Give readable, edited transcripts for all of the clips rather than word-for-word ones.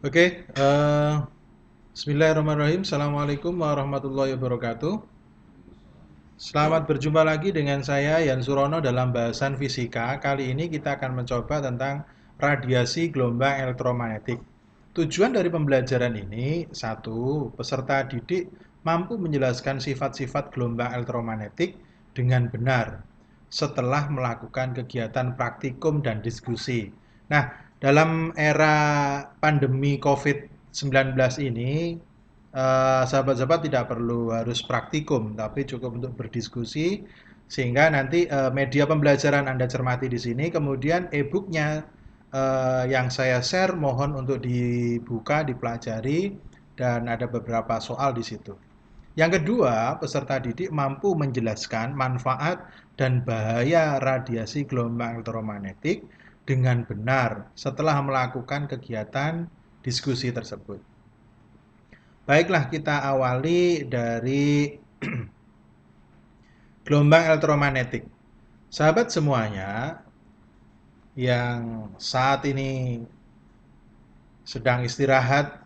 Oke, Bismillahirrahmanirrahim. Assalamualaikum warahmatullahi wabarakatuh. Selamat berjumpa lagi dengan saya Yan Surono dalam bahasan fisika. Kali ini kita akan mencoba tentang radiasi gelombang elektromagnetik. Tujuan dari pembelajaran ini, satu, peserta didik mampu menjelaskan sifat-sifat gelombang elektromagnetik dengan benar setelah melakukan kegiatan praktikum dan diskusi. Nah, dalam era pandemi COVID-19 ini, sahabat-sahabat tidak perlu harus praktikum, tapi cukup untuk berdiskusi, sehingga nanti media pembelajaran Anda cermati di sini, kemudian e-booknya yang saya share mohon untuk dibuka, dipelajari, dan ada beberapa soal di situ. Yang kedua, peserta didik mampu menjelaskan manfaat dan bahaya radiasi gelombang elektromagnetik dengan benar setelah melakukan kegiatan diskusi tersebut. Baiklah, kita awali dari gelombang elektromagnetik. Sahabat semuanya yang saat ini sedang istirahat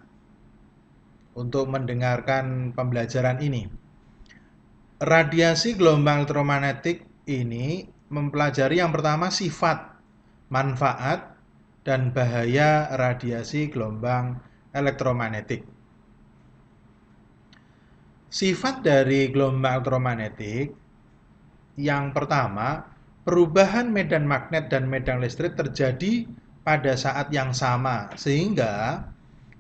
untuk mendengarkan pembelajaran ini. Radiasi gelombang elektromagnetik ini mempelajari yang pertama sifat, manfaat, dan bahaya radiasi gelombang elektromagnetik. Sifat dari gelombang elektromagnetik yang pertama, perubahan medan magnet dan medan listrik terjadi pada saat yang sama, sehingga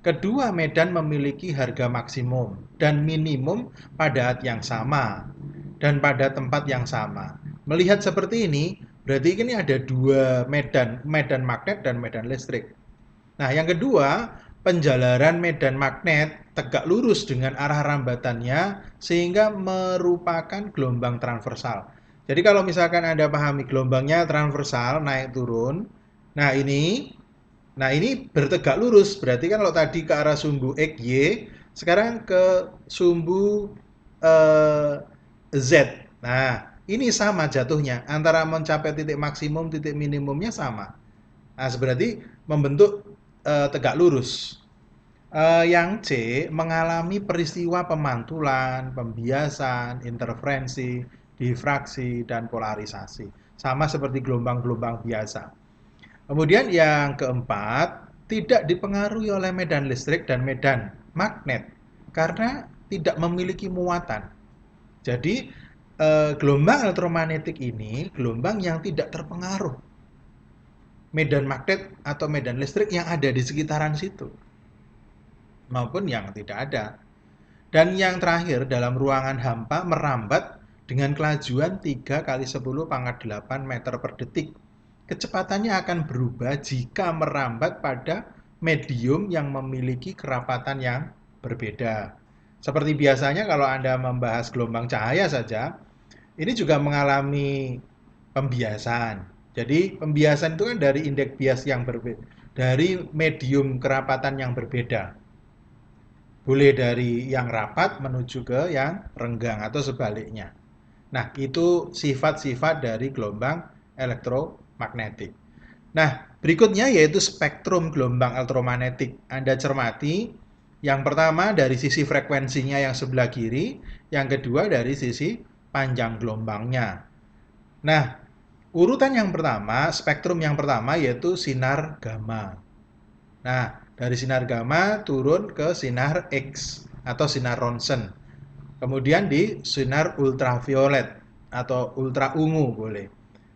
kedua medan memiliki harga maksimum dan minimum pada saat yang sama dan pada tempat yang sama. Melihat seperti ini, berarti ini ada dua medan, medan magnet dan medan listrik. Nah, yang kedua, penjalaran medan magnet tegak lurus dengan arah rambatannya sehingga merupakan gelombang transversal. Jadi kalau misalkan Anda pahami gelombangnya transversal naik turun, nah ini bertegak lurus. Berarti kan kalau tadi ke arah sumbu X Y, sekarang ke sumbu eh, Z. Nah, ini sama jatuhnya antara mencapai titik maksimum titik minimumnya sama. Nah, berarti membentuk tegak lurus. Yang C mengalami peristiwa pemantulan, pembiasan, interferensi, difraksi, dan polarisasi. Sama seperti gelombang-gelombang biasa. Kemudian yang keempat, tidak dipengaruhi oleh medan listrik dan medan magnet karena tidak memiliki muatan. Jadi, gelombang elektromagnetik ini gelombang yang tidak terpengaruh medan magnet atau medan listrik yang ada di sekitaran situ maupun yang tidak ada. Dan yang terakhir, dalam ruangan hampa merambat dengan kelajuan 3 kali 10 pangkat 8 meter per detik. Kecepatannya akan berubah jika merambat pada medium yang memiliki kerapatan yang berbeda. Seperti biasanya kalau Anda membahas gelombang cahaya saja, ini juga mengalami pembiasan. Jadi pembiasan itu kan dari indeks bias yang berbeda, dari medium kerapatan yang berbeda. Boleh dari yang rapat menuju ke yang renggang atau sebaliknya. Nah, itu sifat-sifat dari gelombang elektromagnetik. Nah, berikutnya yaitu spektrum gelombang elektromagnetik. Anda cermati, yang pertama dari sisi frekuensinya yang sebelah kiri, yang kedua dari sisi panjang gelombangnya. Nah, urutan yang pertama, spektrum yang pertama yaitu sinar gamma. Nah, dari sinar gamma turun ke sinar X atau sinar ronsen. Kemudian di sinar ultraviolet atau ultra ungu boleh.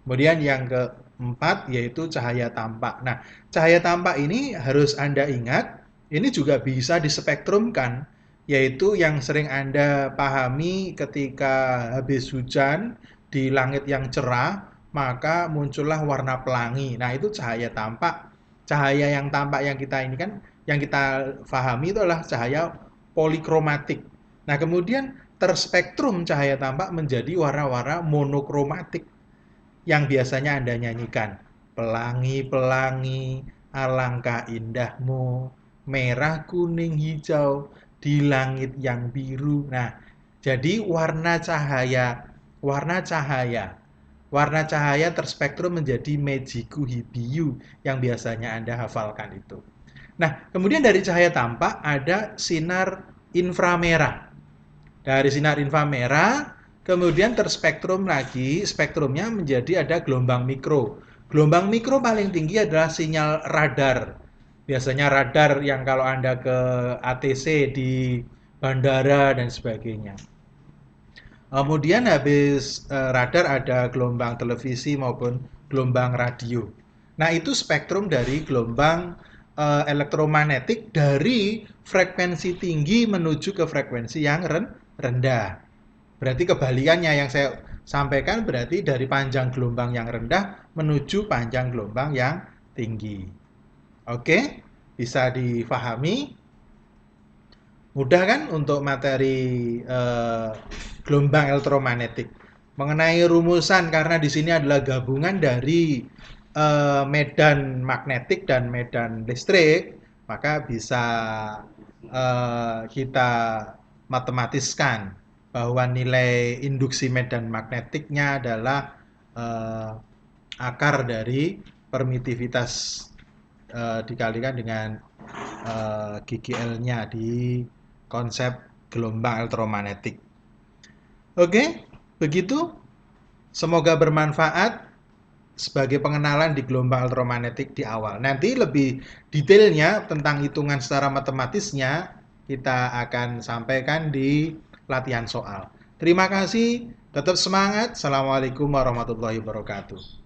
Kemudian yang keempat yaitu cahaya tampak. Nah, cahaya tampak ini harus Anda ingat, ini juga bisa dispektrumkan, yaitu yang sering Anda pahami ketika habis hujan di langit yang cerah, maka muncullah warna pelangi. Nah, itu cahaya tampak. Cahaya yang tampak yang kita ini kan, yang kita pahami itu adalah cahaya polikromatik. Nah, kemudian terspektrum cahaya tampak menjadi warna-warna monokromatik yang biasanya Anda nyanyikan. Pelangi-pelangi, alangkah indahmu, merah, kuning, hijau, di langit yang biru. Nah, jadi warna cahaya terspektrum menjadi Mejiku Hibiyu yang biasanya Anda hafalkan itu. Nah, kemudian dari cahaya tampak ada sinar inframerah. Dari sinar inframerah, kemudian terspektrum lagi, spektrumnya menjadi ada gelombang mikro. Gelombang mikro paling tinggi adalah sinyal radar. Biasanya radar yang kalau Anda ke ATC di bandara dan sebagainya. Kemudian habis radar ada gelombang televisi maupun gelombang radio. Nah, itu spektrum dari gelombang elektromagnetik dari frekuensi tinggi menuju ke frekuensi yang rendah. Berarti kebalikannya yang saya sampaikan berarti dari panjang gelombang yang rendah menuju panjang gelombang yang tinggi. Oke, bisa difahami? Mudah kan untuk materi gelombang elektromagnetik. Mengenai rumusan karena di sini adalah gabungan dari medan magnetik dan medan listrik, maka bisa kita matematiskan bahwa nilai induksi medan magnetiknya adalah akar dari permitivitas dikalikan dengan GGL-nya di konsep gelombang elektromagnetik. Oke, begitu. Semoga bermanfaat sebagai pengenalan di gelombang elektromagnetik di awal. Nanti lebih detailnya tentang hitungan secara matematisnya kita akan sampaikan di latihan soal. Terima kasih, tetap semangat. Assalamualaikum warahmatullahi wabarakatuh.